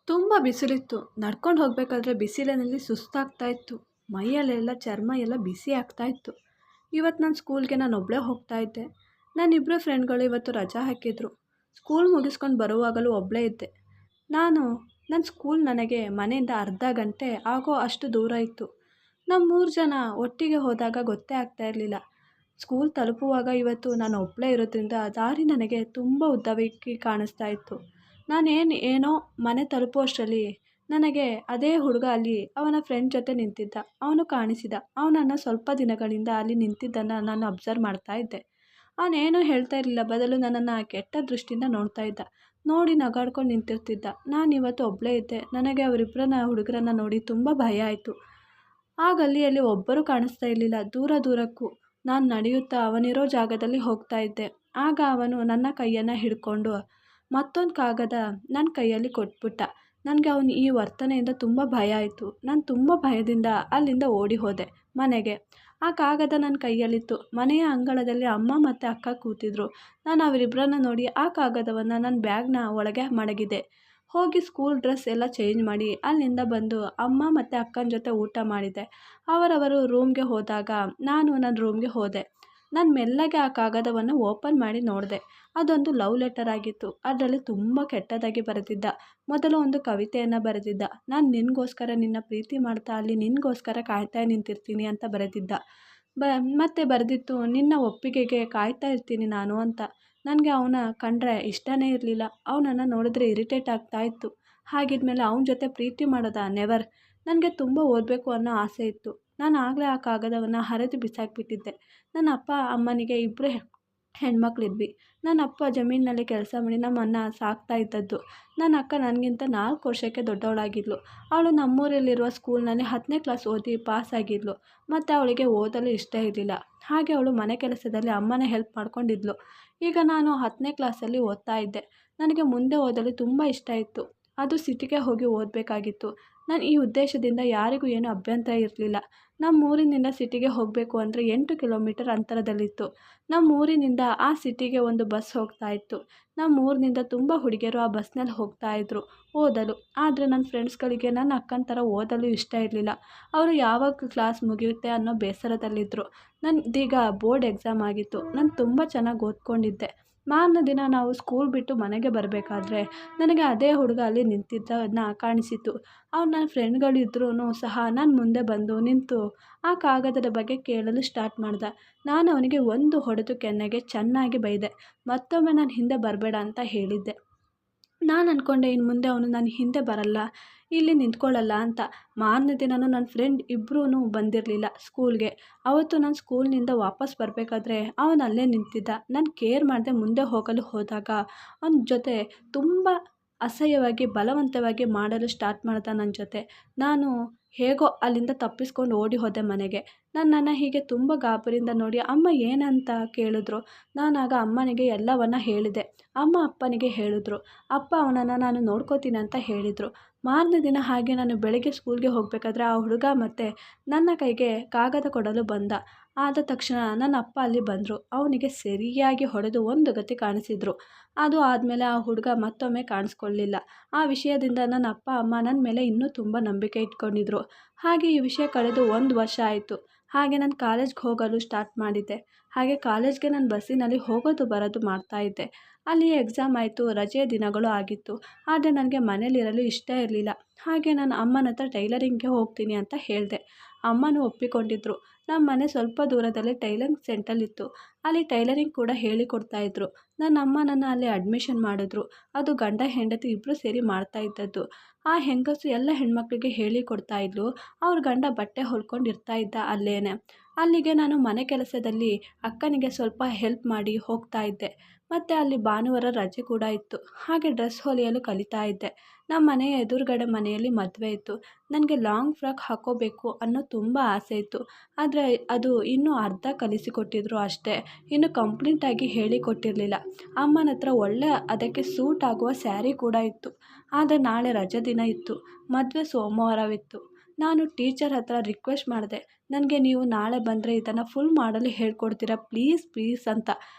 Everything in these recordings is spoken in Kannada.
ತುಂಬ ಬಿಸಿಲಿತ್ತು. ನಡ್ಕೊಂಡು ಹೋಗಬೇಕಾದ್ರೆ ಬಿಸಿಲಿನಲ್ಲಿ ಸುಸ್ತಾಗ್ತಾ ಇತ್ತು. ಮೈಯಲ್ಲೆಲ್ಲ ಚರ್ಮ ಎಲ್ಲ ಬಿಸಿ ಆಗ್ತಾ ಇತ್ತು. ಇವತ್ತು ನನ್ನ ಸ್ಕೂಲ್ಗೆ ನಾನು ಒಬ್ಬಳೇ ಹೋಗ್ತಾ ಇದ್ದೆ. ನನ್ನ ಇಬ್ಬರು ಫ್ರೆಂಡ್ಗಳು ಇವತ್ತು ರಜಾ ಹಾಕಿದ್ರು. ಸ್ಕೂಲ್ ಮುಗಿಸ್ಕೊಂಡು ಬರುವಾಗಲೂ ಒಬ್ಬಳೇ ಇದ್ದೆ. ನಾನು ನನ್ನ ಸ್ಕೂಲ್ ನನಗೆ ಮನೆಯಿಂದ ಅರ್ಧ ಗಂಟೆ ಆಗೋ ಅಷ್ಟು ದೂರ ಇತ್ತು. ನಾವು 3 ಜನ ಒಟ್ಟಿಗೆ ಹೋದಾಗ ಗೊತ್ತೇ ಆಗ್ತಾ ಇರಲಿಲ್ಲ. ಸ್ಕೂಲ್ ತಲುಪುವಾಗ ಇವತ್ತು ನಾನು ಒಬ್ಬಳೇ ಇರೋದ್ರಿಂದ ದಾರಿ ನನಗೆ ತುಂಬ ಉದ್ದವಾಗಿ ಕಾಣಿಸ್ತಾ ಇತ್ತು. ಏನೋ ಮನೆ ತಲುಪುವಷ್ಟರಲ್ಲಿ ನನಗೆ ಅದೇ ಹುಡುಗ ಅಲ್ಲಿ ಅವನ ಫ್ರೆಂಡ್ ಜೊತೆ ನಿಂತಿದ್ದ. ಅವನು ಕಾಣಿಸಿದ. ಅವನನ್ನು ಸ್ವಲ್ಪ ದಿನಗಳಿಂದ ಅಲ್ಲಿ ನಿಂತಿದ್ದನ್ನು ನಾನು ಅಬ್ಸರ್ವ್ ಮಾಡ್ತಾ ಇದ್ದೆ. ಅವನೇನೂ ಹೇಳ್ತಾ ಇರಲಿಲ್ಲ, ಬದಲು ನನ್ನನ್ನು ಕೆಟ್ಟ ದೃಷ್ಟಿಯಿಂದ ನೋಡ್ತಾ ಇದ್ದ. ನೋಡಿ ನಗಾಡ್ಕೊಂಡು ನಿಂತಿರ್ತಿದ್ದ. ನಾನಿವತ್ತು ಒಬ್ಬಳೇ ಇದ್ದೆ. ನನಗೆ ಅವರಿಬ್ಬರನ್ನ ಹುಡುಗರನ್ನ ನೋಡಿ ತುಂಬ ಭಯ ಆಯಿತು. ಆ ಗಲ್ಲಿಯಲ್ಲಿ ಒಬ್ಬರೂ ಕಾಣಿಸ್ತಾ ಇರಲಿಲ್ಲ. ದೂರ ದೂರಕ್ಕೂ ನಾನು ನಡೆಯುತ್ತಾ ಅವನಿರೋ ಜಾಗದಲ್ಲಿ ಹೋಗ್ತಾ ಇದ್ದೆ. ಆಗ ಅವನು ನನ್ನ ಕೈಯನ್ನು ಹಿಡ್ಕೊಂಡು ಮತ್ತೊಂದು ಕಾಗದ ನನ್ನ ಕೈಯಲ್ಲಿ ಕೊಟ್ಬಿಟ್ಟ. ನನಗೆ ಅವನು ಈ ವರ್ತನೆಯಿಂದ ತುಂಬ ಭಯ ಆಯಿತು. ನಾನು ತುಂಬ ಭಯದಿಂದ ಅಲ್ಲಿಂದ ಓಡಿ ಹೋದೆ ಮನೆಗೆ. ಆ ಕಾಗದ ನನ್ನ ಕೈಯಲ್ಲಿತ್ತು. ಮನೆಯ ಅಂಗಳದಲ್ಲಿ ಅಮ್ಮ ಮತ್ತು ಅಕ್ಕ ಕೂತಿದ್ರು. ನಾನು ಅವರಿಬ್ಬರನ್ನ ನೋಡಿ ಆ ಕಾಗದವನ್ನು ನನ್ನ ಬ್ಯಾಗ್ನ ಒಳಗೆ ಮಡಗಿದೆ. ಹೋಗಿ ಸ್ಕೂಲ್ ಡ್ರೆಸ್ ಎಲ್ಲ ಚೇಂಜ್ ಮಾಡಿ ಅಲ್ಲಿಂದ ಬಂದು ಅಮ್ಮ ಮತ್ತು ಅಕ್ಕನ ಜೊತೆ ಊಟ ಮಾಡಿದೆ. ಅವರವರು ರೂಮ್ಗೆ ಹೋದಾಗ ನಾನು ನನ್ನ ರೂಮ್ಗೆ ಹೋದೆ. ನಾನು ಮೆಲ್ಲಗೆ ಆ ಕಾಗದವನ್ನು ಓಪನ್ ಮಾಡಿ ನೋಡಿದೆ. ಅದೊಂದು ಲವ್ ಲೆಟರ್ ಆಗಿತ್ತು. ಅದರಲ್ಲಿ ತುಂಬ ಕೆಟ್ಟದಾಗಿ ಬರೆದಿದ್ದ. ಮೊದಲು ಒಂದು ಕವಿತೆಯನ್ನು ಬರೆದಿದ್ದ. ನಾನು ನಿನಗೋಸ್ಕರ ನಿನ್ನ ಪ್ರೀತಿ ಮಾಡ್ತಾ ಅಲ್ಲಿ ನಿನಗೋಸ್ಕರ ಕಾಯ್ತಾ ನಿಂತಿರ್ತೀನಿ ಅಂತ ಬರೆದಿದ್ದ. ಮತ್ತೆ ಬರೆದಿತ್ತು, ನಿನ್ನ ಒಪ್ಪಿಗೆಗೆ ಕಾಯ್ತಾ ಇರ್ತೀನಿ ನಾನು ಅಂತ. ನನಗೆ ಅವನ ಕಂಡ್ರೆ ಇಷ್ಟನೇ ಇರಲಿಲ್ಲ. ಅವನನ್ನು ನೋಡಿದ್ರೆ ಇರಿಟೇಟ್ ಆಗ್ತಾ ಇತ್ತು. ಹಾಗಿದ್ಮೇಲೆ ಅವನ ಜೊತೆ ಪ್ರೀತಿ ಮಾಡೋದಾ? ನೆವರ್. ನನಗೆ ತುಂಬ ಓದಬೇಕು ಅನ್ನೋ ಆಸೆ ಇತ್ತು. ನಾನು ಆಗಲೇ ಆ ಕಾಗದವನ್ನು ಹರಿದು ಬಿಸಾಕಿಬಿಟ್ಟಿದ್ದೆ. ನನ್ನ ಅಪ್ಪ ಅಮ್ಮನಿಗೆ ಇಬ್ಬರು ಹೆಣ್ಮಕ್ಳಿದ್ವಿ. ನನ್ನ ಅಪ್ಪ ಜಮೀನಿನಲ್ಲಿ ಕೆಲಸ ಮಾಡಿ ನಮ್ಮನ್ನು ಸಾಕ್ತಾ ಇದ್ದದ್ದು. ನನ್ನ ಅಕ್ಕ ನನಗಿಂತ 4 ವರ್ಷಕ್ಕೆ ದೊಡ್ಡವಳಾಗಿದ್ಲು. ಅವಳು ನಮ್ಮೂರಲ್ಲಿರುವ ಸ್ಕೂಲ್ನಲ್ಲಿ 10ನೇ ಕ್ಲಾಸ್ ಓದಿ ಪಾಸ್ ಆಗಿದ್ಲು. ಮತ್ತು ಅವಳಿಗೆ ಓದಲು ಇಷ್ಟ ಇರಲಿಲ್ಲ. ಹಾಗೆ ಅವಳು ಮನೆ ಕೆಲಸದಲ್ಲಿ ಅಮ್ಮನ ಹೆಲ್ಪ್ ಮಾಡ್ಕೊಂಡಿದ್ಲು. ಈಗ ನಾನು 10ನೇ ಕ್ಲಾಸಲ್ಲಿ ಓದ್ತಾ ಇದ್ದೆ. ನನಗೆ ಮುಂದೆ ಓದಲು ತುಂಬ ಇಷ್ಟ ಇತ್ತು. ಅದು ಸಿಟಿಗೆ ಹೋಗಿ ಓದಬೇಕಾಗಿತ್ತು. ನಾನು ಈ ಉದ್ದೇಶದಿಂದ ಯಾರಿಗೂ ಏನೂ ಅಭ್ಯಂತರ ಇರಲಿಲ್ಲ. ನಮ್ಮ ಊರಿನಿಂದ ಸಿಟಿಗೆ ಹೋಗಬೇಕು ಅಂದರೆ 8 ಕಿಲೋಮೀಟರ್ ಅಂತರದಲ್ಲಿತ್ತು. ನಮ್ಮ ಊರಿನಿಂದ ಆ ಸಿಟಿಗೆ ಒಂದು ಬಸ್ ಹೋಗ್ತಾ ಇತ್ತು. ನಮ್ಮ ಊರಿನಿಂದ ತುಂಬ ಹುಡುಗಿಯರು ಆ ಬಸ್ನಲ್ಲಿ ಹೋಗ್ತಾ ಇದ್ದರು ಓದಲು. ಆದರೆ ನನ್ನ ಫ್ರೆಂಡ್ಸ್ಗಳಿಗೆ ನನ್ನ ಅಕ್ಕನ ಥರ ಓದಲು ಇಷ್ಟ ಇರಲಿಲ್ಲ. ಅವರು ಯಾವಾಗ ಕ್ಲಾಸ್ ಮುಗಿಯುತ್ತೆ ಅನ್ನೋ ಬೇಸರದಲ್ಲಿದ್ದರು. ನಂದೀಗ ಬೋರ್ಡ್ ಎಕ್ಸಾಮ್ ಆಗಿತ್ತು. ನಾನು ತುಂಬ ಚೆನ್ನಾಗಿ ಓದ್ಕೊಂಡಿದ್ದೆ. ಮಾರನೇ ದಿನ ನಾವು ಸ್ಕೂಲ್ ಬಿಟ್ಟು ಮನೆಗೆ ಬರಬೇಕಾದ್ರೆ ನನಗೆ ಅದೇ ಹುಡುಗ ಅಲ್ಲಿ ನಿಂತಿದ್ದನ್ನ ಕಾಣಿಸಿತು. ಅವ್ನು ನನ್ನ ಫ್ರೆಂಡ್ಗಳಿದ್ರೂ ಸಹ ನಾನು ಮುಂದೆ ಬಂದು ನಿಂತು ಆ ಕಾಗದದ ಬಗ್ಗೆ ಕೇಳಲು ಸ್ಟಾರ್ಟ್ ಮಾಡ್ದೆ. ನಾನು ಅವನಿಗೆ ಒಂದು ಹೊಡೆದು ಕೆನ್ನೆಗೆ ಚೆನ್ನಾಗಿ ಬೈದೆ. ಮತ್ತೊಮ್ಮೆ ನಾನು ಹಿಂದೆ ಬರಬೇಡ ಅಂತ ಹೇಳಿದ್ದೆ. ನಾನು ಅಂದ್ಕೊಂಡೆ ಇನ್ನು ಮುಂದೆ ಅವನು ನನ್ನ ಹಿಂದೆ ಬರಲ್ಲ, ಇಲ್ಲಿ ನಿಂತ್ಕೊಳ್ಳಲ್ಲ ಅಂತ. ಮಾರನೇ ದಿನವೂ ನನ್ನ ಫ್ರೆಂಡ್ ಇಬ್ಬರೂ ಬಂದಿರಲಿಲ್ಲ ಸ್ಕೂಲ್ಗೆ. ಅವತ್ತು ನಾನು ಸ್ಕೂಲ್ನಿಂದ ವಾಪಸ್ ಬರಬೇಕಾದ್ರೆ ಅವನು ಅಲ್ಲೇ ನಿಂತಿದ್ದ. ನಾನು ಕೇರ್ ಮಾಡದೆ ಮುಂದೆ ಹೋಗಲು ಹೋದಾಗ ಅವನ ಜೊತೆ ತುಂಬ ಅಸಹ್ಯವಾಗಿ ಬಲವಂತವಾಗಿ ಮಾಡಲು ಸ್ಟಾರ್ಟ್ ಮಾಡ್ದ ನನ್ನ ಜೊತೆ. ನಾನು ಹೇಗೋ ಅಲ್ಲಿಂದ ತಪ್ಪಿಸ್ಕೊಂಡು ಓಡಿ ಹೋದೆ ಮನೆಗೆ. ನನ್ನನ್ನು ಹೀಗೆ ತುಂಬ ಗಾಬರಿಯಿಂದ ನೋಡಿ ಅಮ್ಮ ಏನಂತ ಕೇಳಿದ್ರು. ನಾನಾಗ ಅಮ್ಮನಿಗೆ ಎಲ್ಲವನ್ನ ಹೇಳಿದೆ. ಅಮ್ಮ ಅಪ್ಪನಿಗೆ ಹೇಳಿದ್ರು. ಅಪ್ಪ ಅವನನ್ನು ನಾನು ನೋಡ್ಕೋತೀನಿ ಅಂತ ಹೇಳಿದರು. ಮಾರನೇ ದಿನ ಹಾಗೆ ನಾನು ಬೆಳಗ್ಗೆ ಸ್ಕೂಲ್ಗೆ ಹೋಗಬೇಕಾದ್ರೆ ಆ ಹುಡುಗ ಮತ್ತೆ ನನ್ನ ಕೈಗೆ ಕಾಗದ ಕೊಡಲು ಬಂದ. ಆದ ತಕ್ಷಣ ನನ್ನ ಅಪ್ಪ ಅಲ್ಲಿ ಬಂದರು. ಅವನಿಗೆ ಸರಿಯಾಗಿ ಹೊಡೆದು ಒಂದು ಗತಿ ಕಾಣಿಸಿದ್ರು. ಅದು ಆದಮೇಲೆ ಆ ಹುಡುಗ ಮತ್ತೊಮ್ಮೆ ಕಾಣಿಸ್ಕೊಳ್ಳಿಲ್ಲ. ಆ ವಿಷಯದಿಂದ ನನ್ನ ಅಪ್ಪ ಅಮ್ಮ ನನ್ನ ಮೇಲೆ ಇನ್ನೂ ತುಂಬ ನಂಬಿಕೆ ಇಟ್ಕೊಂಡಿದ್ರು. ಹಾಗೆ ಈ ವಿಷಯ ಕಳೆದು 1 ವರ್ಷ ಆಯಿತು. ಹಾಗೆ ನಾನು ಕಾಲೇಜ್ಗೆ ಹೋಗಲು ಸ್ಟಾರ್ಟ್ ಮಾಡಿದ್ದೆ. ಹಾಗೆ ಕಾಲೇಜ್ಗೆ ನಾನು ಬಸ್ಸಿನಲ್ಲಿ ಹೋಗೋದು ಬರೋದು ಮಾಡ್ತಾಯಿದ್ದೆ. ಅಲ್ಲಿ ಎಕ್ಸಾಮ್ ಆಯಿತು. ರಜೆಯ ದಿನಗಳು ಆಗಿತ್ತು. ಆದರೆ ನನಗೆ ಮನೇಲಿರಲು ಇಷ್ಟ ಇರಲಿಲ್ಲ. ಹಾಗೆ ನಾನು ಅಮ್ಮನ ಹತ್ರ ಟೈಲರಿಂಗ್ಗೆ ಹೋಗ್ತೀನಿ ಅಂತ ಹೇಳಿದೆ. ಅಮ್ಮನೂ ಒಪ್ಪಿಕೊಂಡಿದ್ರು. ನಮ್ಮ ಮನೆ ಸ್ವಲ್ಪ ದೂರದಲ್ಲಿ ಟೈಲರಿಂಗ್ ಸೆಂಟರ್ ಇತ್ತು. ಅಲ್ಲಿ ಟೈಲರಿಂಗ್ ಕೂಡ ಹೇಳಿಕೊಡ್ತಾಯಿದ್ರು. ನನ್ನ ಅಮ್ಮ ನನ್ನ ಅಲ್ಲಿ ಅಡ್ಮಿಷನ್ ಮಾಡಿದ್ರು. ಅದು ಗಂಡ ಹೆಂಡತಿ ಇಬ್ಬರು ಸೇರಿ ಮಾಡ್ತಾ ಇದ್ದದ್ದು. ಆ ಹೆಂಗಸು ಎಲ್ಲ ಹೆಣ್ಮಕ್ಳಿಗೆ ಹೇಳಿಕೊಡ್ತಾ ಇದ್ಲು. ಅವ್ರ ಗಂಡ ಬಟ್ಟೆ ಹೊಲ್ಕೊಂಡು ಇರ್ತಾ ಇದ್ದ ಅಲ್ಲೇನೆ. ಅಲ್ಲಿಗೆ ನಾನು ಮನೆ ಕೆಲಸದಲ್ಲಿ ಅಕ್ಕನಿಗೆ ಸ್ವಲ್ಪ ಹೆಲ್ಪ್ ಮಾಡಿ ಹೋಗ್ತಾ ಇದ್ದೆ. ಮತ್ತು ಅಲ್ಲಿ ಭಾನುವಾರ ರಜೆ ಕೂಡ ಇತ್ತು. ಹಾಗೆ ಡ್ರೆಸ್ ಹೊಲಿಯಲು ಕಲಿತಾ ಇದ್ದೆ. ನಮ್ಮ ಮನೆಯ ಎದುರುಗಡೆ ಮನೆಯಲ್ಲಿ ಮದುವೆ ಇತ್ತು. ನನಗೆ ಲಾಂಗ್ ಫ್ರಾಕ್ ಹಾಕ್ಕೋಬೇಕು ಅನ್ನೋ ತುಂಬ ಆಸೆ ಇತ್ತು. ಆದರೆ ಅದು ಇನ್ನೂ ಅರ್ಧ ಕಲಿಸಿಕೊಟ್ಟಿದ್ರು ಅಷ್ಟೇ. ಇನ್ನು ಕಂಪ್ಲೀಟಾಗಿ ಹೇಳಿಕೊಟ್ಟಿರಲಿಲ್ಲ. ಅಮ್ಮನ ಹತ್ರ ಒಳ್ಳೆ ಅದಕ್ಕೆ ಸೂಟ್ ಆಗುವ ಸ್ಯಾರಿ ಕೂಡ ಇತ್ತು. ಆದರೆ ನಾಳೆ ರಜೆ ದಿನ ಇತ್ತು. ಮದುವೆ ಸೋಮವಾರವಿತ್ತು. ನಾನು ಟೀಚರ್ ಹತ್ರ ರಿಕ್ವೆಸ್ಟ್ ಮಾಡಿದೆ. ನನಗೆ ನೀವು ನಾಳೆ ಬಂದರೆ ಇದನ್ನು ಫುಲ್ ಮಾಡಲು ಹೇಳ್ಕೊಡ್ತೀರಾ ಪ್ಲೀಸ್ ಪ್ಲೀಸ್ ಅಂತ.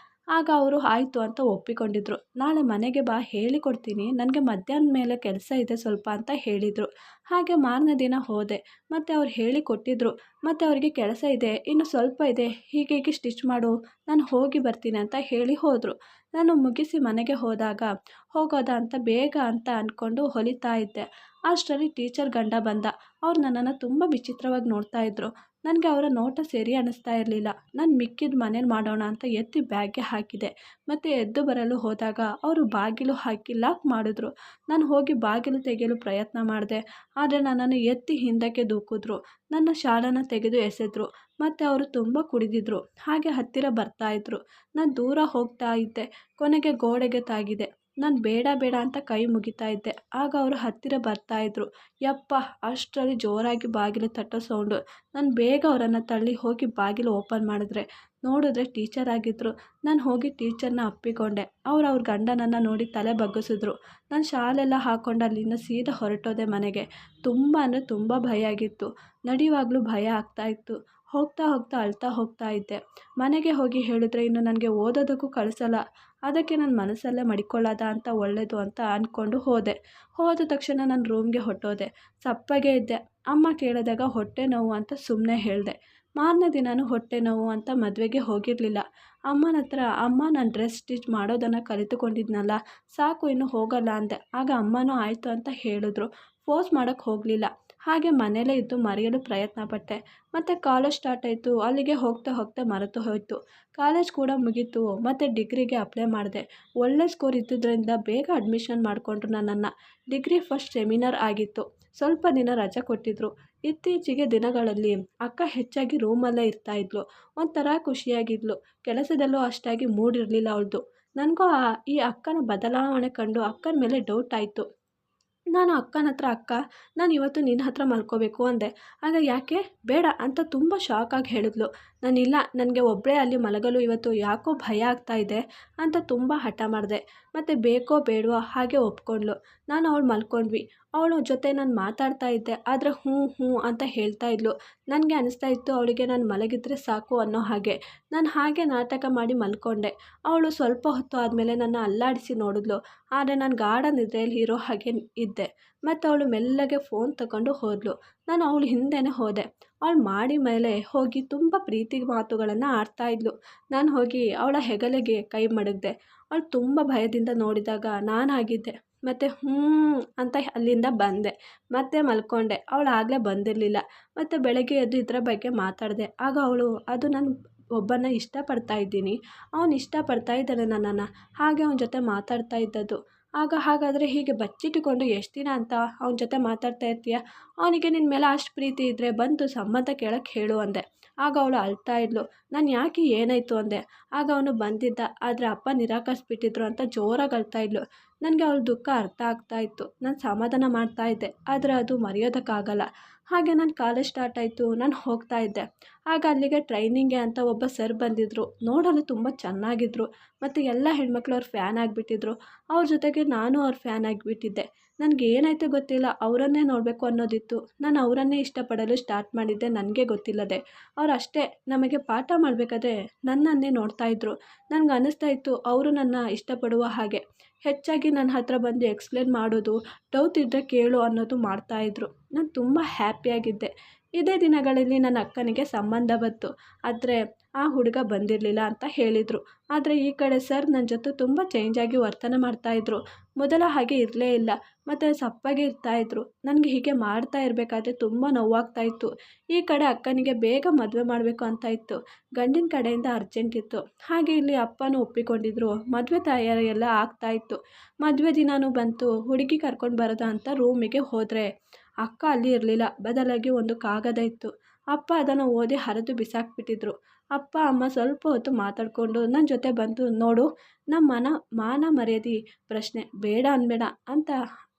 ಆಗ ಅವರು ಆಯಿತು ಅಂತ ಒಪ್ಪಿಕೊಂಡಿದ್ರು. ನಾಳೆ ಮನೆಗೆ ಬಾ ಹೇಳಿಕೊಡ್ತೀನಿ, ನನಗೆ ಮಧ್ಯಾಹ್ನದ ಮೇಲೆ ಕೆಲಸ ಇದೆ ಸ್ವಲ್ಪ ಅಂತ ಹೇಳಿದರು. ಹಾಗೆ ಮಾರನೇ ದಿನ ಹೋದೆ. ಮತ್ತು ಅವ್ರು ಹೇಳಿಕೊಟ್ಟಿದ್ರು. ಮತ್ತು ಅವರಿಗೆ ಕೆಲಸ ಇದೆ, ಇನ್ನು ಸ್ವಲ್ಪ ಇದೆ, ಹೀಗೆ ಹೀಗೆ ಸ್ಟಿಚ್ ಮಾಡು, ನಾನು ಹೋಗಿ ಬರ್ತೀನಿ ಅಂತ ಹೇಳಿ ಹೋದರು. ನಾನು ಮುಗಿಸಿ ಮನೆಗೆ ಹೋಗೋದಾ ಅಂತ ಬೇಗ ಅಂತ ಅಂದ್ಕೊಂಡು ಹೊಲಿತಾ ಇದ್ದೆ. ಅಷ್ಟರಲ್ಲಿ ಟೀಚರ್ ಗಂಡ ಬಂದ. ಅವ್ರು ನನ್ನನ್ನು ತುಂಬ ವಿಚಿತ್ರವಾಗಿ ನೋಡ್ತಾ ಇದ್ರು. ನನಗೆ ಅವರ ನೋಟ ಸರಿ ಅನ್ನಿಸ್ತಾ ಇರಲಿಲ್ಲ. ನಾನು ಮಿಕ್ಕಿದ ಮನೇಲಿ ಮಾಡೋಣ ಅಂತ ಎತ್ತಿ ಬ್ಯಾಗ್ಗೆ ಹಾಕಿದೆ. ಮತ್ತು ಎದ್ದು ಬರಲು ಹೋದಾಗ ಅವರು ಬಾಗಿಲು ಹಾಕಿ ಲಾಕ್ ಮಾಡಿದ್ರು. ನಾನು ಹೋಗಿ ಬಾಗಿಲು ತೆಗೆಯಲು ಪ್ರಯತ್ನ ಮಾಡಿದೆ. ಆದರೆ ನನ್ನನ್ನು ಎತ್ತಿ ಹಿಂದಕ್ಕೆ ದೂಕಿದ್ರು. ನನ್ನ ಶಾಲನ್ನು ತೆಗೆದು ಎಸೆದ್ರು. ಮತ್ತು ಅವರು ತುಂಬ ಕುಡಿದಿದ್ರು. ಹಾಗೆ ಹತ್ತಿರ ಬರ್ತಾಯಿದ್ರು. ನಾನು ದೂರ ಹೋಗ್ತಾ ಇದ್ದೆ. ಕೊನೆಗೆ ಗೋಡೆಗೆ ತಾಗಿದೆ. ನಾನು ಬೇಡ ಬೇಡ ಅಂತ ಕೈ ಮುಗಿತಾ ಇದ್ದೆ. ಆಗ ಅವರು ಹತ್ತಿರ ಬರ್ತಾಯಿದ್ರು. ಯಪ್ಪ, ಅಷ್ಟರಲ್ಲಿ ಜೋರಾಗಿ ಬಾಗಿಲು ತಟ್ಟೋ ಸೌಂಡು. ನಾನು ಬೇಗ ಅವರನ್ನು ತಳ್ಳಿ ಹೋಗಿ ಬಾಗಿಲು ಓಪನ್ ಮಾಡಿದ್ರೆ ನೋಡಿದ್ರೆ ಟೀಚರ್ ಆಗಿದ್ದರು. ನಾನು ಹೋಗಿ ಟೀಚರ್ನ ಅಪ್ಪಿಕೊಂಡೆ. ಅವ್ರ ಗಂಡನನ್ನು ನೋಡಿ ತಲೆ ಬಗ್ಗಿಸಿದ್ರು. ನಾನು ಶಾಲೆಲ್ಲ ಹಾಕ್ಕೊಂಡು ಅಲ್ಲಿಂದ ಸೀದಾ ಹೊರಟೋದೆ ಮನೆಗೆ. ತುಂಬ ಅಂದರೆ ತುಂಬ ಭಯ ಆಗಿತ್ತು. ನಡೆಯುವಾಗಲೂ ಭಯ ಆಗ್ತಾಯಿತ್ತು. ಹೋಗ್ತಾ ಹೋಗ್ತಾ ಅಳ್ತಾ ಹೋಗ್ತಾ ಇದ್ದೆ. ಮನೆಗೆ ಹೋಗಿ ಹೇಳಿದ್ರೆ ಇನ್ನು ನನಗೆ ಓದೋದಕ್ಕೂ ಕಳಿಸಲ್ಲ. ಅದಕ್ಕೆ ನಾನು ಮನಸ್ಸಲ್ಲೇ ಮಡಿಕೊಳ್ಳೋದ ಅಂತ ಒಳ್ಳೆಯದು ಅಂತ ಅಂದ್ಕೊಂಡು ಹೋದ ತಕ್ಷಣ ನಾನು ರೂಮ್ಗೆ ಹೊರಟೋದೆ. ಸಪ್ಪಗೆ ಇದ್ದೆ. ಅಮ್ಮ ಕೇಳಿದಾಗ ಹೊಟ್ಟೆ ನೋವು ಅಂತ ಸುಮ್ಮನೆ ಹೇಳಿದೆ. ಮಾರನೇ ದಿನವೂ ಹೊಟ್ಟೆ ನೋವು ಅಂತ ಮದುವೆಗೆ ಹೋಗಿರಲಿಲ್ಲ. ಅಮ್ಮನ ಹತ್ರ ಅಮ್ಮ ನಾನು ಡ್ರೆಸ್ ಸ್ಟಿಚ್ ಮಾಡೋದನ್ನು ಕಲಿತುಕೊಂಡಿದ್ನಲ್ಲ, ಸಾಕು ಇನ್ನು ಹೋಗಲ್ಲ ಅಂದೆ. ಆಗ ಅಮ್ಮನೂ ಆಯಿತು ಅಂತ ಹೇಳಿದ್ರು. ಫೋರ್ಸ್ ಮಾಡೋಕ್ಕೆ ಹೋಗಲಿಲ್ಲ. ಹಾಗೆ ಮನೇಲೇ ಇದ್ದು ಮರೆಯಲು ಪ್ರಯತ್ನ ಪಟ್ಟೆ. ಮತ್ತು ಕಾಲೇಜ್ ಸ್ಟಾರ್ಟ್ ಆಯಿತು. ಅಲ್ಲಿಗೆ ಹೋಗ್ತಾ ಹೋಗ್ತಾ ಮರೆತು ಹೋಯಿತು. ಕಾಲೇಜ್ ಕೂಡ ಮುಗೀತು. ಮತ್ತು ಡಿಗ್ರಿಗೆ ಅಪ್ಲೈ ಮಾಡಿದೆ. ಒಳ್ಳೆ ಸ್ಕೋರ್ ಇದ್ದಿದ್ದರಿಂದ ಬೇಗ ಅಡ್ಮಿಷನ್ ಮಾಡಿಕೊಂಡ್ರು ನನ್ನನ್ನು. ಡಿಗ್ರಿ ಫಸ್ಟ್ ಸೆಮಿನಾರ್ ಆಗಿತ್ತು. ಸ್ವಲ್ಪ ದಿನ ರಜೆ ಕೊಟ್ಟಿದ್ದರು. ಇತ್ತೀಚೆಗೆ ದಿನಗಳಲ್ಲಿ ಅಕ್ಕ ಹೆಚ್ಚಾಗಿ ರೂಮಲ್ಲೇ ಇರ್ತಾಯಿದ್ಲು. ಒಂಥರ ಖುಷಿಯಾಗಿದ್ಲು. ಕೆಲಸದಲ್ಲೂ ಅಷ್ಟಾಗಿ ಮೂಡಿರಲಿಲ್ಲ ಅವಳದು. ನನಗೂ ಈ ಅಕ್ಕನ ಬದಲಾವಣೆ ಕಂಡು ಅಕ್ಕನ ಮೇಲೆ ಡೌಟ್ ಆಯಿತು. ನಾನು ಅಕ್ಕನ ಹತ್ರ, ಅಕ್ಕ ನಾನು ಇವತ್ತು ನಿನ್ನ ಹತ್ರ ಮಲ್ಕೋಬೇಕು ಅಂದೆ. ಆಗ ಯಾಕೆ ಬೇಡ ಅಂತ ತುಂಬ ಶಾಕಾಗಿ ಹೇಳಿದ್ಲು. ನಾನಿಲ್ಲ, ನನಗೆ ಒಬ್ಬಳೇ ಅಲ್ಲಿ ಮಲಗಲು ಇವತ್ತು ಯಾಕೋ ಭಯ ಆಗ್ತಾ ಇದೆ ಅಂತ ತುಂಬ ಹಠ ಮಾಡಿದೆ. ಮತ್ತು ಬೇಕೋ ಬೇಡವೋ ಹಾಗೆ ಒಪ್ಕೊಂಡ್ಳು. ನಾನು ಅವಳು ಮಲ್ಕೊಂಡ್ವಿ. ಅವಳು ಜೊತೆ ನಾನು ಮಾತಾಡ್ತಾ ಇದ್ದೆ. ಆದರೆ ಹ್ಞೂ ಹ್ಞೂ ಅಂತ ಹೇಳ್ತಾ ಇದ್ಲು. ನನಗೆ ಅನಿಸ್ತಾ ಇತ್ತು ಅವಳಿಗೆ ನಾನು ಮಲಗಿದ್ರೆ ಸಾಕು ಅನ್ನೋ ಹಾಗೆ. ನಾನು ಹಾಗೆ ನಾಟಕ ಮಾಡಿ ಮಲ್ಕೊಂಡೆ. ಅವಳು ಸ್ವಲ್ಪ ಹೊತ್ತು ಆದಮೇಲೆ ನನ್ನ ಅಲ್ಲಾಡಿಸಿ ನೋಡಿದ್ಲು. ಆದರೆ ನಾನು ಗಾಢ ನಿದ್ರೆಯಲ್ಲಿ ಇರೋ ಹಾಗೆ ಇದ್ದೆ. ಮತ್ತು ಅವಳು ಮೆಲ್ಲಗೆ ಫೋನ್ ತಗೊಂಡು ಹೋದಳು. ನಾನು ಅವಳು ಹಿಂದೆನೇ ಹೋದೆ. ಅವಳು ಮಾಡಿ ಮೇಲೆ ಹೋಗಿ ತುಂಬ ಪ್ರೀತಿ ಮಾತುಗಳನ್ನು ಆಡ್ತಾಯಿದ್ಲು. ನಾನು ಹೋಗಿ ಅವಳ ಹೆಗಲಿಗೆ ಕೈ ಮಡಗಿದೆ. ಅವಳು ತುಂಬ ಭಯದಿಂದ ನೋಡಿದಾಗ ನಾನಾಗಿದ್ದೆ. ಮತ್ತು ಅಂತ ಅಲ್ಲಿಂದ ಬಂದೆ. ಮತ್ತೆ ಮಲ್ಕೊಂಡೆ. ಅವಳು ಆಗಲೇ ಬಂದಿರಲಿಲ್ಲ. ಮತ್ತು ಬೆಳಗ್ಗೆ ಎದ್ದು ಇದರ ಬಗ್ಗೆ ಮಾತಾಡಿದೆ. ಆಗ ಅವಳು, ಅದು ನಾನು ಒಬ್ಬನ ಇಷ್ಟಪಡ್ತಾ ಇದ್ದೀನಿ, ಅವನು ಇಷ್ಟಪಡ್ತಾ ಇದ್ದಾನೆ ನನ್ನನ್ನು, ಹಾಗೆ ಅವನ ಜೊತೆ ಮಾತಾಡ್ತಾ ಇದ್ದದ್ದು. ಆಗ ಹಾಗಾದರೆ ಹೀಗೆ ಬಚ್ಚಿಟ್ಟುಕೊಂಡು ಎಷ್ಟು ದಿನ ಅಂತ ಅವನ ಜೊತೆ ಮಾತಾಡ್ತಾ ಇರ್ತೀಯ? ಅವನಿಗೆ ನಿನ್ನ ಮೇಲೆ ಅಷ್ಟು ಪ್ರೀತಿ ಇದ್ದರೆ ಬಂದು ಸಂಬಂಧ ಕೇಳಕ್ಕೆ ಹೇಳು ಅಂದೆ. ಆಗ ಅವಳು ಅಳ್ತಾ ಇದ್ಲು. ನಾನು ಯಾಕೆ ಏನಾಯಿತು ಅಂದೆ. ಆಗ ಅವನು ಬಂದಿದ್ದ, ಆದರೆ ಅಪ್ಪ ನಿರಾಕರಿಸ್ಬಿಟ್ಟಿದ್ರು ಅಂತ ಜೋರಾಗಿ ಅಳ್ತಾ ಇದ್ಲು. ನನಗೆ ಅವಳ ದುಃಖ ಅರ್ಥ ಆಗ್ತಾ ಇತ್ತು. ನಾನು ಸಮಾಧಾನ ಮಾಡ್ತಾ ಇದ್ದೆ, ಆದರೆ ಅದು ಮರೆಯೋದಕ್ಕಾಗಲ್ಲ. ಹಾಗೆ ನನ್ನ ಕಾಲೇಜ್ ಸ್ಟಾರ್ಟ್ ಆಯಿತು. ನಾನು ಹೋಗ್ತಾ ಇದ್ದೆ. ಆಗ ಅಲ್ಲಿಗೆ ಟ್ರೈನಿಂಗ್ಗೆ ಅಂತ ಒಬ್ಬ ಸರ್ ಬಂದಿದ್ದರು. ನೋಡಲು ತುಂಬ ಚೆನ್ನಾಗಿದ್ದರು. ಮತ್ತು ಎಲ್ಲ ಹೆಣ್ಮಕ್ಳು ಅವ್ರ ಫ್ಯಾನ್ ಆಗಿಬಿಟ್ಟಿದ್ರು. ಅವ್ರ ಜೊತೆಗೆ ನಾನು ಅವ್ರ ಫ್ಯಾನ್ ಆಗಿಬಿಟ್ಟಿದ್ದೆ. ನನಗೆ ಏನಾಯಿತು ಗೊತ್ತಿಲ್ಲ, ಅವರನ್ನೇ ನೋಡಬೇಕು ಅನ್ನೋದಿತ್ತು. ನಾನು ಅವರನ್ನೇ ಇಷ್ಟಪಡಲು ಸ್ಟಾರ್ಟ್ ಮಾಡಿದ್ದೆ ನನಗೆ ಗೊತ್ತಿಲ್ಲದೆ. ಅವ್ರು ಅಷ್ಟೇ ನಮಗೆ ಪಾಠ ಮಾಡಬೇಕಾದ್ರೆ ನನ್ನನ್ನೇ ನೋಡ್ತಾಯಿದ್ರು. ನನಗೆ ಅನ್ನಿಸ್ತಾ ಇತ್ತು ಅವರು ನನ್ನ ಇಷ್ಟಪಡುವ ಹಾಗೆ. ಹೆಚ್ಚಾಗಿ ನನ್ನ ಹತ್ರ ಬಂದು ಎಕ್ಸ್ಪ್ಲೇನ್ ಮಾಡೋದು, ಡೌಟ್ ಇದ್ದರೆ ಕೇಳು ಅನ್ನೋದು ಮಾಡ್ತಾಯಿದ್ರು. ನಾನು ತುಂಬ ಹ್ಯಾಪಿಯಾಗಿದ್ದೆ. ಇದೇ ದಿನಗಳಲ್ಲಿ ನನ್ನ ಅಕ್ಕನಿಗೆ ಸಂಬಂಧ ಬಂತು. ಆದರೆ ಆ ಹುಡುಗ ಬಂದಿರಲಿಲ್ಲ ಅಂತ ಹೇಳಿದರು. ಆದರೆ ಈ ಕಡೆ ಸರ್ ನನ್ನ ಜೊತೆ ತುಂಬ ಚೇಂಜಾಗಿ ವರ್ತನೆ ಮಾಡ್ತಾಯಿದ್ರು. ಮೊದಲ ಹಾಗೆ ಇರಲೇ ಇಲ್ಲ. ಮತ್ತು ಸಪ್ಪಗೆ ಇರ್ತಾಯಿದ್ರು. ನನಗೆ ಹೀಗೆ ಮಾಡ್ತಾ ಇರಬೇಕಾದ್ರೆ ತುಂಬ ನೋವಾಗ್ತಾಯಿತ್ತು. ಈ ಕಡೆ ಅಕ್ಕನಿಗೆ ಬೇಗ ಮದುವೆ ಮಾಡಬೇಕು ಅಂತ ಇತ್ತು. ಗಂಡಿನ ಕಡೆಯಿಂದ ಅರ್ಜೆಂಟ್ ಇತ್ತು. ಹಾಗೆ ಇಲ್ಲಿ ಅಪ್ಪನೂ ಒಪ್ಪಿಕೊಂಡಿದ್ರು. ಮದುವೆ ತಯಾರಿ ಎಲ್ಲ ಆಗ್ತಾಯಿತ್ತು. ಮದುವೆ ದಿನವೂ ಬಂತು. ಹುಡುಗಿ ಕರ್ಕೊಂಡು ಬರೋದಾ ಅಂತ ರೂಮಿಗೆ ಹೋದರೆ ಅಕ್ಕ ಅಲ್ಲಿ ಇರಲಿಲ್ಲ. ಬದಲಾಗಿ ಒಂದು ಕಾಗದ ಇತ್ತು. ಅಪ್ಪ ಅದನ್ನು ಓದಿ ಹರಿದು ಬಿಸಾಕ್ಬಿಟ್ಟಿದ್ರು. ಅಪ್ಪ ಅಮ್ಮ ಸ್ವಲ್ಪ ಹೊತ್ತು ಮಾತಾಡಿಕೊಂಡು ನನ್ನ ಜೊತೆ ಬಂದು, ನೋಡು ನಮ್ಮ ಮಾನ ಮರ್ಯಾದೆ ಪ್ರಶ್ನೆ, ಬೇಡ ಅನ್ಬೇಡ ಅಂತ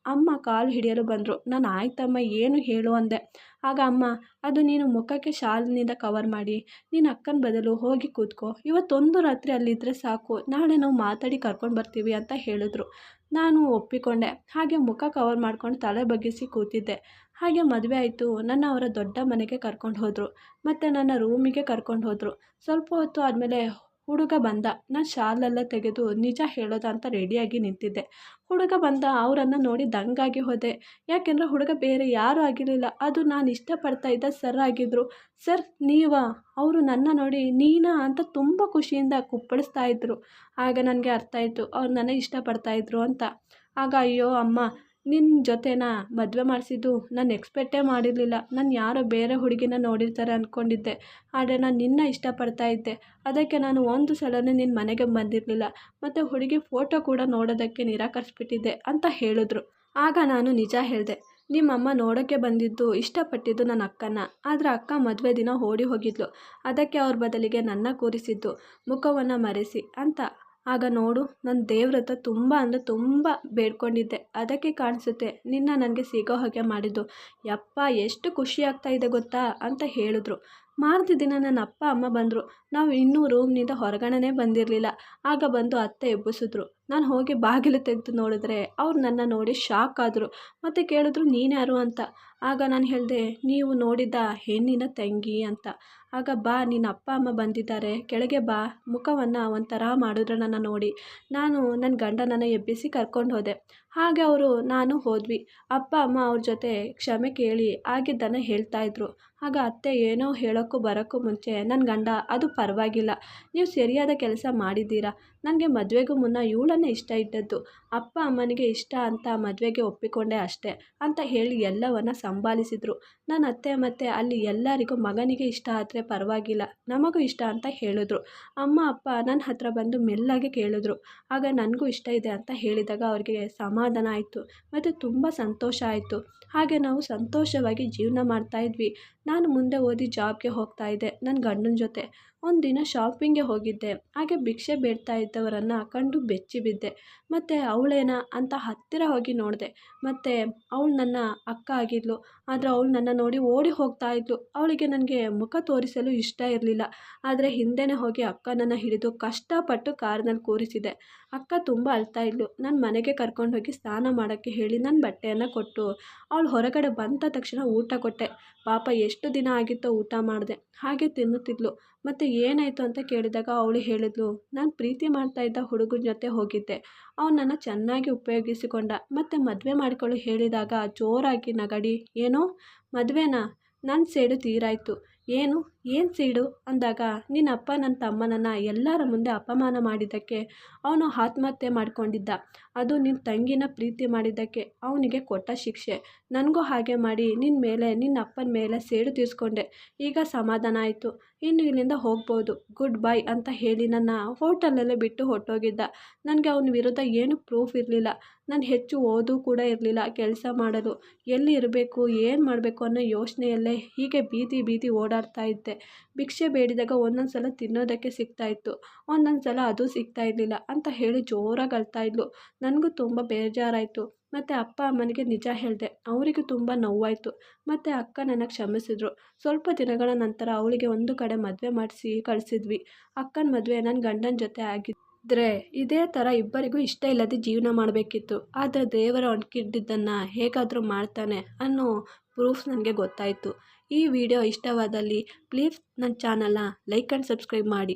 ಅಮ್ಮ ಕಾಲು ಹಿಡಿಯಲು ಬಂದರು. ನಾನು ಆಯ್ತಮ್ಮ ಏನು ಹೇಳು ಅಂದೆ. ಆಗ ಅಮ್ಮ, ಅದು ನೀನು ಮುಖಕ್ಕೆ ಶಾಲಿನಿಂದ ಕವರ್ ಮಾಡಿ ನೀನು ಅಕ್ಕನ ಬದಲು ಹೋಗಿ ಕೂತ್ಕೋ. ಇವತ್ತೊಂದು ರಾತ್ರಿ ಅಲ್ಲಿದ್ದರೆ ಸಾಕು, ನಾಳೆ ನಾವು ಮಾತಾಡಿ ಕರ್ಕೊಂಡು ಬರ್ತೀವಿ ಅಂತ ಹೇಳಿದ್ರು. ನಾನು ಒಪ್ಪಿಕೊಂಡೆ. ಹಾಗೆ ಮುಖ ಕವರ್ ಮಾಡ್ಕೊಂಡು ತಲೆ ಬಗ್ಗಿಸಿ ಕೂತಿದ್ದೆ. ಹಾಗೆ ಮದುವೆ ಆಯಿತು. ನನ್ನ ಅವರ ದೊಡ್ಡ ಮನೆಗೆ ಕರ್ಕೊಂಡು ಹೋದರು. ಮತ್ತು ನನ್ನ ರೂಮಿಗೆ ಕರ್ಕೊಂಡು ಹೋದರು. ಸ್ವಲ್ಪ ಹೊತ್ತು ಆದಮೇಲೆ ಹುಡುಗ ಬಂದ. ನಾನು ಶಾಲೆಲ್ಲ ತೆಗೆದು ನಿಜ ಹೇಳೋದ ಅಂತ ರೆಡಿಯಾಗಿ ನಿಂತಿದ್ದೆ. ಹುಡುಗ ಬಂದ. ಅವರನ್ನು ನೋಡಿ ದಂಗಾಗಿ ಹೋದೆ. ಯಾಕೆಂದರೆ ಹುಡುಗ ಬೇರೆ ಯಾರೂ ಆಗಿರಲಿಲ್ಲ, ಅದು ನಾನು ಇಷ್ಟಪಡ್ತಾ ಇದ್ದ ಸರ್ ಆಗಿದ್ದರು. ಸರ್ ನೀವಾ? ಅವರು ನನ್ನ ನೋಡಿ ನೀನಾ ಅಂತ ತುಂಬ ಖುಷಿಯಿಂದ ಕುಪ್ಪಳಿಸ್ತಾ ಇದ್ದರು. ಆಗ ನನಗೆ ಅರ್ಥ ಆಯಿತು ಅವ್ರು ನನ್ನ ಇಷ್ಟಪಡ್ತಾಯಿದ್ರು ಅಂತ. ಆಗ ಅಯ್ಯೋ ಅಮ್ಮ, ನಿನ್ನ ಜೊತೆನ ಮದುವೆ ಮಾಡಿಸಿದ್ದು ನಾನು ಎಕ್ಸ್ಪೆಕ್ಟೇ ಮಾಡಿರಲಿಲ್ಲ. ನಾನು ಯಾರೋ ಬೇರೆ ಹುಡುಗಿನ ನೋಡಿರ್ತಾರೆ ಅಂದ್ಕೊಂಡಿದ್ದೆ. ಆದರೆ ನಾನು ನಿನ್ನ ಇಷ್ಟಪಡ್ತಾ ಇದ್ದೆ. ಅದಕ್ಕೆ ನಾನು ಒಂದು ಸಲನೂ ನಿನ್ನ ಮನೆಗೆ ಬಂದಿರಲಿಲ್ಲ. ಮತ್ತು ಹುಡುಗಿ ಫೋಟೋ ಕೂಡ ನೋಡೋದಕ್ಕೆ ನಿರಾಕರಿಸ್ಬಿಟ್ಟಿದ್ದೆ ಅಂತ ಹೇಳಿದ್ರು. ಆಗ ನಾನು ನಿಜ ಹೇಳಿದೆ. ನಿಮ್ಮಮ್ಮ ನೋಡೋಕ್ಕೆ ಬಂದಿದ್ದು ಇಷ್ಟಪಟ್ಟಿದ್ದು ನನ್ನ ಅಕ್ಕನ. ಆದರೆ ಅಕ್ಕ ಮದುವೆ ದಿನ ಓಡಿ ಹೋಗಿದ್ಲು. ಅದಕ್ಕೆ ಅವ್ರ ಬದಲಿಗೆ ನನ್ನ ಕೂರಿಸಿದ್ದು ಮುಖವನ್ನು ಮರೆಸಿ ಅಂತ. ಆಗ ನೋಡು, ನಾನು ದೇವ್ರ ಹತ್ರ ತುಂಬ ಅಂದರೆ ತುಂಬ ಬೇಡ್ಕೊಂಡಿದ್ದೆ. ಅದಕ್ಕೆ ಕಾಣಿಸುತ್ತೆ ನಿನ್ನ ನನಗೆ ಸಿಗೋ ಹಾಗೆ ಮಾಡಿದ್ದು. ಯಪ್ಪ ಎಷ್ಟು ಖುಷಿ ಆಗ್ತಾ ಇದೆ ಗೊತ್ತಾ ಅಂತ ಹೇಳಿದ್ರು. ಮಾರನೇ ದಿನ ನನ್ನ ಅಪ್ಪ ಅಮ್ಮ ಬಂದರು. ನಾವು ಇನ್ನೂ ರೂಮ್ನಿಂದ ಹೊರಗಡೆನೇ ಬಂದಿರಲಿಲ್ಲ. ಆಗ ಬಂದು ಅತ್ತೆ ಎಬ್ಬಿಸಿದ್ರು. ನಾನು ಹೋಗಿ ಬಾಗಿಲು ತೆಗೆದು ನೋಡಿದ್ರೆ ಅವ್ರು ನನ್ನ ನೋಡಿ ಶಾಕ್ ಆದರು. ಮತ್ತು ಕೇಳಿದ್ರು ನೀನ್ಯಾರು ಅಂತ. ಆಗ ನಾನು ಹೇಳಿದೆ, ನೀವು ನೋಡಿದ ಹೆಣ್ಣಿನ ತಂಗಿ ಅಂತ. ಆಗ ಬಾ, ನಿನ್ನ ಅಪ್ಪ ಅಮ್ಮ ಬಂದಿದ್ದಾರೆ, ಕೆಳಗೆ ಬಾ, ಮುಖವನ್ನು ಒಂಥರ ಮಾಡಿದ್ರು ನನ್ನ ನೋಡಿ. ನಾನು ನನ್ನ ಗಂಡನನ್ನು ಎಬ್ಬಿಸಿ ಕರ್ಕೊಂಡು ಹೋದೆ. ಹಾಗೆ ಅವರು ನಾನು ಹೋದ್ವಿ. ಅಪ್ಪ ಅಮ್ಮ ಅವ್ರ ಜೊತೆ ಕ್ಷಮೆ ಕೇಳಿ ಆಗಿದ್ದನ್ನು ಹೇಳ್ತಾಯಿದ್ರು. ಆಗ ಅತ್ತೆ ಏನೋ ಹೇಳೋಕ್ಕೂ ಬರೋಕ್ಕೂ ಮುಂಚೆ ನನ್ನ ಗಂಡ, ಅದು ಪರವಾಗಿಲ್ಲ, ನೀವು ಸರಿಯಾದ ಕೆಲಸ ಮಾಡಿದ್ದೀರಾ. ನನಗೆ ಮದುವೆಗೂ ಮುನ್ನ ಇವಳನ್ನೇ ಇಷ್ಟ ಇದ್ದದ್ದು. ಅಪ್ಪ ಅಮ್ಮನಿಗೆ ಇಷ್ಟ ಅಂತ ಮದುವೆಗೆ ಒಪ್ಪಿಕೊಂಡೆ ಅಷ್ಟೇ ಅಂತ ಹೇಳಿ ಎಲ್ಲವನ್ನು ಸಂಭಾಳಿಸಿದ್ರು. ನನ್ನ ಅತ್ತೆ ಮತ್ತು ಅಲ್ಲಿ ಎಲ್ಲರಿಗೂ ಮಗನಿಗೆ ಇಷ್ಟ ಆದರೆ ಪರವಾಗಿಲ್ಲ, ನಮಗೂ ಇಷ್ಟ ಅಂತ ಹೇಳಿದ್ರು. ಅಮ್ಮ ಅಪ್ಪ ನನ್ನ ಹತ್ರ ಬಂದು ಮೆಲ್ಲಗೆ ಕೇಳಿದ್ರು. ಆಗ ನನಗೂ ಇಷ್ಟ ಇದೆ ಅಂತ ಹೇಳಿದಾಗ ಅವ್ರಿಗೆ ಸಮಾಧಾನ ಆಯಿತು ಮತ್ತು ತುಂಬ ಸಂತೋಷ ಆಯಿತು. ಹಾಗೆ ನಾವು ಸಂತೋಷವಾಗಿ ಜೀವನ ಮಾಡ್ತಾಯಿದ್ವಿ. ನಾನು ಮುಂದೆ ಓದಿ ಜಾಬ್ಗೆ ಹೋಗ್ತಾಯಿದ್ದೆ ನನ್ನ ಗಂಡನ ಜೊತೆ. ಒಂದಿನ ಶಾಪಿಂಗ್ಗೆ ಹೋಗಿದ್ದೆ. ಹಾಗೆ ಭಿಕ್ಷೆ ಬೇಡ್ತಾ ಇದ್ದವರನ್ನು ಕಂಡು ಬೆಚ್ಚಿ ಬಿದ್ದೆ. ಮತ್ತು ಅವಳೇನಾ ಅಂತ ಹತ್ತಿರ ಹೋಗಿ ನೋಡಿದೆ. ಮತ್ತು ಅವಳು ನನ್ನ ಅಕ್ಕ ಆಗಿದ್ಲು. ಆದರೆ ಅವಳು ನನ್ನ ನೋಡಿ ಓಡಿ ಹೋಗ್ತಾ ಇದ್ಲು. ಅವಳಿಗೆ ನನಗೆ ಮುಖ ತೋರಿಸಲು ಇಷ್ಟ ಇರಲಿಲ್ಲ. ಆದರೆ ಹಿಂದೆನೇ ಹೋಗಿ ಅಕ್ಕನನ್ನು ಹಿಡಿದು ಕಷ್ಟಪಟ್ಟು ಕಾರಿನಲ್ಲಿ ಕೂರಿಸಿದೆ. ಅಕ್ಕ ತುಂಬ ಅಳ್ತಾ ಇದ್ಲು. ನಾನು ಮನೆಗೆ ಕರ್ಕೊಂಡೋಗಿ ಸ್ನಾನ ಮಾಡೋಕ್ಕೆ ಹೇಳಿ ನನ್ನ ಬಟ್ಟೆಯನ್ನು ಕೊಟ್ಟು ಅವಳು ಹೊರಗಡೆ ಬಂದ ತಕ್ಷಣ ಊಟ ಕೊಟ್ಟೆ. ಪಾಪ ಎಷ್ಟು ದಿನ ಆಗಿತ್ತೋ ಊಟ ಮಾಡಿದೆ. ಹಾಗೆ ತಿನ್ನುತ್ತಿದ್ಲು. ಮತ್ತು ಏನಾಯಿತು ಅಂತ ಕೇಳಿದಾಗ ಅವಳು ಹೇಳಿದ್ಲು, ನಾನು ಪ್ರೀತಿ ಮಾಡ್ತಾಯಿದ್ದ ಹುಡುಗನ ಜೊತೆ ಹೋಗಿದ್ದೆ. ಅವನನ್ನು ಚೆನ್ನಾಗಿ ಉಪಯೋಗಿಸಿಕೊಂಡ. ಮತ್ತು ಮದುವೆ ಮಾಡಿಕೊಳ್ಳಿ ಹೇಳಿದಾಗ ಜೋರಾಗಿ ನಗಡಿ, ಏನೋ ಮದುವೆನಾ? ನನ್ನ ಸೇಡು ತೀರಾಯಿತು. ಏನು ಸೇಡು ಅಂದಾಗ, ನಿನ್ನ ಅಪ್ಪ ನನ್ನ ತಮ್ಮನನ್ನು ಎಲ್ಲರ ಮುಂದೆ ಅಪಮಾನ ಮಾಡಿದ್ದಕ್ಕೆ ಅವನು ಆತ್ಮಹತ್ಯೆ ಮಾಡಿಕೊಂಡಿದ್ದ. ಅದು ನಿನ್ನ ತಂಗಿನ ಪ್ರೀತಿ ಮಾಡಿದ್ದಕ್ಕೆ ಅವನಿಗೆ ಕೊಟ್ಟ ಶಿಕ್ಷೆ. ನನಗೂ ಹಾಗೆ ಮಾಡಿ ನಿನ್ನ ಮೇಲೆ, ನಿನ್ನ ಅಪ್ಪನ ಮೇಲೆ ಸೇಡು ತೀರಿಸ್ಕೊಂಡೆ. ಈಗ ಸಮಾಧಾನ ಆಯಿತು, ಇನ್ನು ಇಲ್ಲಿಂದ ಹೋಗ್ಬೋದು, ಗುಡ್ ಬೈ ಅಂತ ಹೇಳಿ ನನ್ನ ಹೋಟೆಲಲ್ಲೇ ಬಿಟ್ಟು ಹೊರಟೋಗಿದ್ದ. ನನಗೆ ಅವನ ವಿರುದ್ಧ ಏನೂ ಪ್ರೂಫ್ ಇರಲಿಲ್ಲ. ನಾನು ಹೆಚ್ಚು ಓದೂ ಕೂಡ ಇರಲಿಲ್ಲ. ಕೆಲಸ ಮಾಡಲು ಎಲ್ಲಿ ಇರಬೇಕು, ಏನು ಮಾಡಬೇಕು ಅನ್ನೋ ಯೋಚನೆಯಲ್ಲೇ ಹೀಗೆ ಬೀದಿ ಓಡಾಡ್ತಾ ಇದ್ದೆ. ಭಿಕ್ಷೆ ಬೇಡಿದಾಗ ಒಂದೊಂದು ಸಲ ತಿನ್ನೋದಕ್ಕೆ ಸಿಗ್ತಾಯಿತ್ತು, ಒಂದೊಂದು ಸಲ ಅದು ಸಿಗ್ತಾ ಇರಲಿಲ್ಲ ಅಂತ ಹೇಳಿ ಜೋರಾಗಿ ಅಳ್ತಾ ಇದ್ಲು. ನನಗೂ ತುಂಬ ಬೇಜಾರಾಯಿತು. ಮತ್ತು ಅಪ್ಪ ಅಮ್ಮನಿಗೆ ನಿಜ ಹೇಳಿದೆ. ಅವರಿಗೂ ತುಂಬ ನೋವಾಯಿತು. ಮತ್ತು ಅಕ್ಕ ನನ್ನ ಕ್ಷಮಿಸಿದ್ರು. ಸ್ವಲ್ಪ ದಿನಗಳ ನಂತರ ಅವಳಿಗೆ ಒಂದು ಕಡೆ ಮದುವೆ ಮಾಡಿಸಿ ಕಳಿಸಿದ್ವಿ. ಅಕ್ಕನ ಮದುವೆ ನನ್ನ ಗಂಡನ ಜೊತೆ ಆಗಿದ್ದರೆ ಇದೇ ಥರ ಇಬ್ಬರಿಗೂ ಇಷ್ಟ ಇಲ್ಲದೆ ಜೀವನ ಮಾಡಬೇಕಿತ್ತು. ಆದರೆ ದೇವರ ಒಣಗಿದ್ದನ್ನು ಹೇಗಾದರೂ ಮಾಡ್ತಾನೆ ಅನ್ನೋ ಪ್ರೂಫ್ ನನಗೆ ಗೊತ್ತಾಯಿತು. ಈ ವಿಡಿಯೋ ಇಷ್ಟವಾದಲ್ಲಿ ಪ್ಲೀಸ್ ನನ್ನ ಚಾನಲ್ನ ಲೈಕ್ ಆ್ಯಂಡ್ ಸಬ್ಸ್ಕ್ರೈಬ್ ಮಾಡಿ.